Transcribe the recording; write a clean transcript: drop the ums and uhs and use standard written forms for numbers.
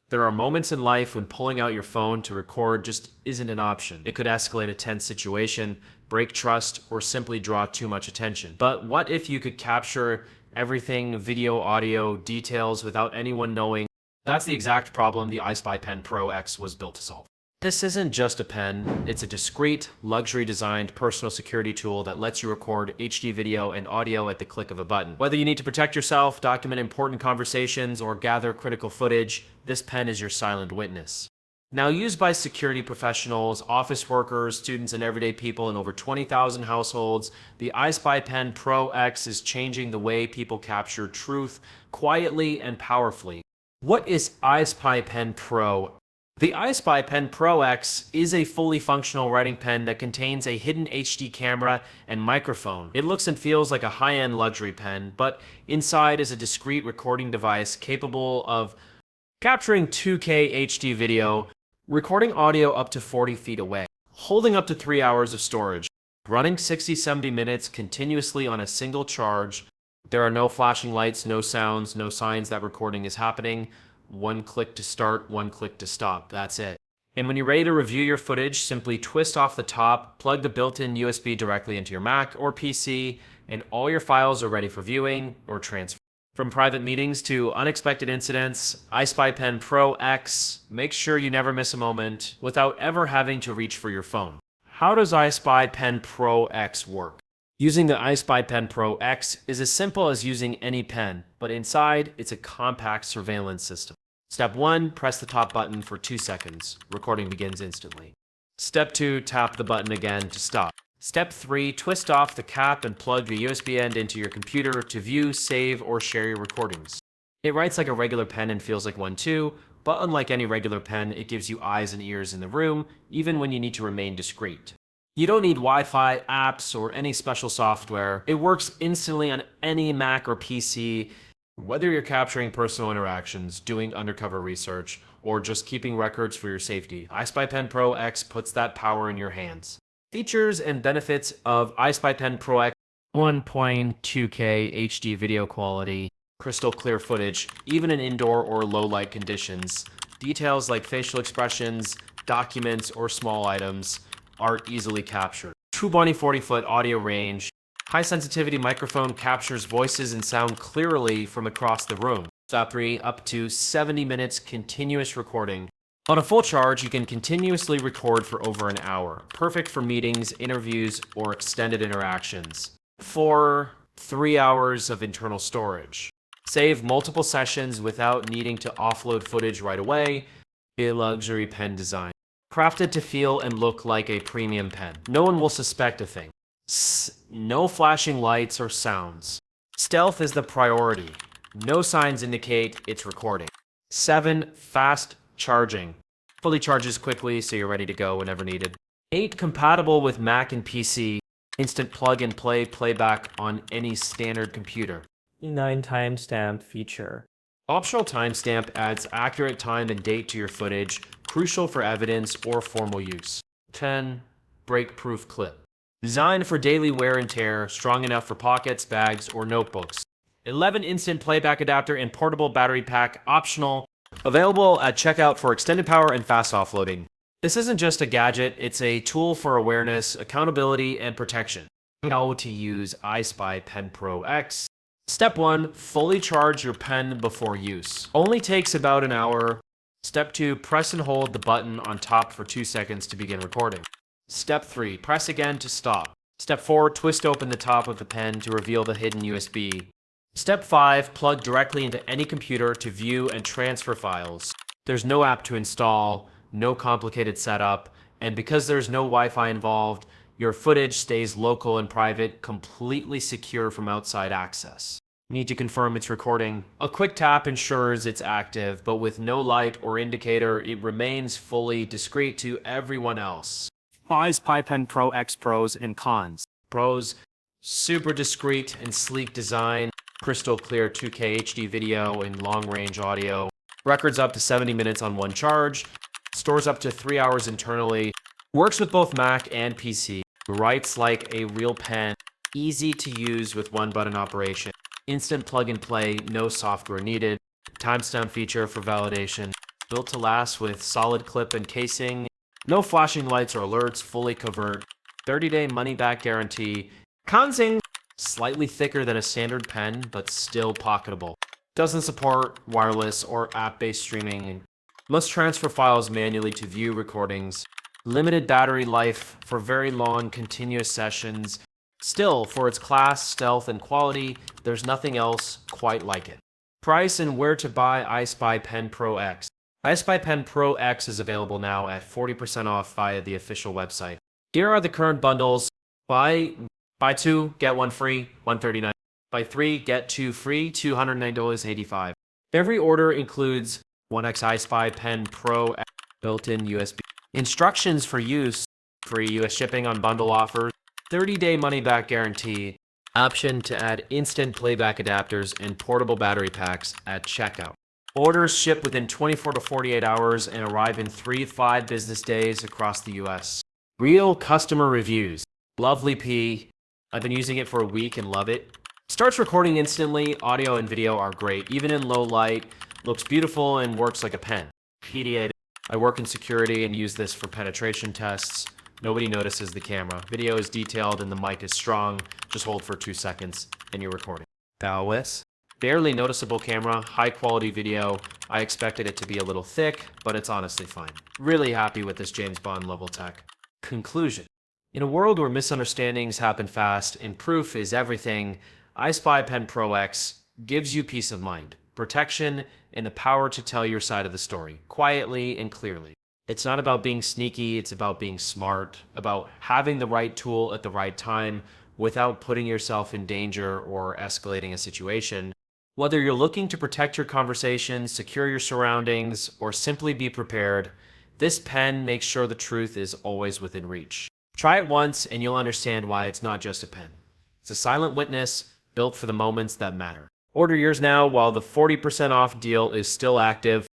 There are moments in life when pulling out your phone to record just isn't an option. It could escalate a tense situation, break trust, or simply draw too much attention. But what if you could capture everything, video, audio, details without anyone knowing? That's the exact problem the ISpyPen Pro X was built to solve. This isn't just a pen, it's a discreet, luxury-designed personal security tool that lets you record HD video and audio at the click of a button. Whether you need to protect yourself, document important conversations, or gather critical footage, this pen is your silent witness. Now used by security professionals, office workers, students, and everyday people in over 20,000 households, the ISpyPen Pro X is changing the way people capture truth quietly and powerfully. What is ISpyPen Pro? The ISpyPen Pro X is a fully functional writing pen that contains a hidden HD camera and microphone. It looks and feels like a high-end luxury pen, but inside is a discreet recording device capable of capturing 2K HD video, recording audio up to 40 feet away, holding up to 3 hours of storage, running 60-70 minutes continuously on a single charge. There are no flashing lights, no sounds, no signs that recording is happening. One click to start, one click to stop. That's it. And when you're ready to review your footage, simply twist off the top, plug the built-in USB directly into your Mac or PC, and all your files are ready for viewing or transfer. From private meetings to unexpected incidents, ISpyPen Pro X makes sure you never miss a moment without ever having to reach for your phone. How does ISpyPen Pro X work? Using the ISpyPen Pro X is as simple as using any pen, but inside, it's a compact surveillance system. Step 1, press the top button for 2 seconds. Recording begins instantly. Step 2, tap the button again to stop. Step 3, twist off the cap and plug the USB end into your computer to view, save, or share your recordings. It writes like a regular pen and feels like one too, but unlike any regular pen, it gives you eyes and ears in the room, even when you need to remain discreet. You don't need Wi-Fi, apps, or any special software. It works instantly on any Mac or PC. Whether you're capturing personal interactions, doing undercover research, or just keeping records for your safety, ISpyPen Pro X puts that power in your hands. Features and benefits of ISpyPen Pro X: 1.2K HD video quality, crystal clear footage, even in indoor or low light conditions. Details like facial expressions, documents, or small items are easily captured. 240-foot audio range. High sensitivity microphone captures voices and sound clearly from across the room. Step 3, up to 70 minutes continuous recording. On a full charge, you can continuously record for over an hour. Perfect for meetings, interviews, or extended interactions. 4, 3 hours of internal storage. Save multiple sessions without needing to offload footage right away. A luxury pen design. Crafted to feel and look like a premium pen. No one will suspect a thing. No flashing lights or sounds. Stealth is the priority. No signs indicate it's recording. 7, fast charging. Fully charges quickly so you're ready to go whenever needed. 8, compatible with Mac and PC. Instant plug and play playback on any standard computer. 9, timestamp feature. Optional timestamp adds accurate time and date to your footage, crucial for evidence or formal use. 10, break-proof clip. Designed for daily wear and tear, strong enough for pockets, bags, or notebooks. 11, instant playback adapter and portable battery pack, optional. Available at checkout for extended power and fast offloading. This isn't just a gadget, it's a tool for awareness, accountability, and protection. How to use ISpyPen Pro X. Step 1, fully charge your pen before use. Only takes about an hour. Step 2, press and hold the button on top for 2 seconds to begin recording. Step 3, press again to stop. Step 4, twist open the top of the pen to reveal the hidden USB. Step 5, plug directly into any computer to view and transfer files. There's no app to install, no complicated setup, and because there's no Wi-Fi involved, your footage stays local and private, completely secure from outside access. You need to confirm it's recording. A quick tap ensures it's active, but with no light or indicator, it remains fully discreet to everyone else. ISpyPen Pro X pros and cons. Pros: super discreet and sleek design, crystal clear 2K HD video and long-range audio, records up to 70 minutes on one charge, stores up to 3 hours internally, works with both Mac and PC, writes like a real pen, easy to use with one button operation, instant plug and play, no software needed, timestamp feature for validation, Built to last with solid clip and casing. No flashing lights or alerts, fully covert. 30-day money-back guarantee. Consing, slightly thicker than a standard pen, but still pocketable. Doesn't support wireless or app-based streaming. Must transfer files manually to view recordings. Limited battery life for very long continuous sessions. Still, for its class, stealth, and quality, there's nothing else quite like it. Price and where to buy ISpyPen Pro X. ISpyPen Pro X is available now at 40% off via the official website. Here are the current bundles. Buy 2, get 1 free, $139. Buy 3, get 2 free, $209.85. Every order includes 1X ISpyPen Pro X, built-in USB. Instructions for use, free US shipping on bundle offers, 30-day money-back guarantee, option to add instant playback adapters and portable battery packs at checkout. Orders ship within 24 to 48 hours and arrive in 3 to 5 business days across the US. Real customer reviews. Lovely P. I've been using it for a week and love it. Starts recording instantly, audio and video are great, even in low light, looks beautiful and works like a pen. PDA. I work in security and use this for penetration tests. Nobody notices the camera. Video is detailed and the mic is strong. Just hold for 2 seconds and you're recording. Ageless. Barely noticeable camera, high quality video. I expected it to be a little thick, but it's honestly fine. Really happy with this James Bond level tech. Conclusion. In a world where misunderstandings happen fast and proof is everything, ISpyPen Pro X gives you peace of mind, protection, and the power to tell your side of the story, quietly and clearly. It's not about being sneaky, it's about being smart, about having the right tool at the right time without putting yourself in danger or escalating a situation. Whether you're looking to protect your conversation, secure your surroundings, or simply be prepared, this pen makes sure the truth is always within reach. Try it once and you'll understand why it's not just a pen. It's a silent witness built for the moments that matter. Order yours now while the 40% off deal is still active.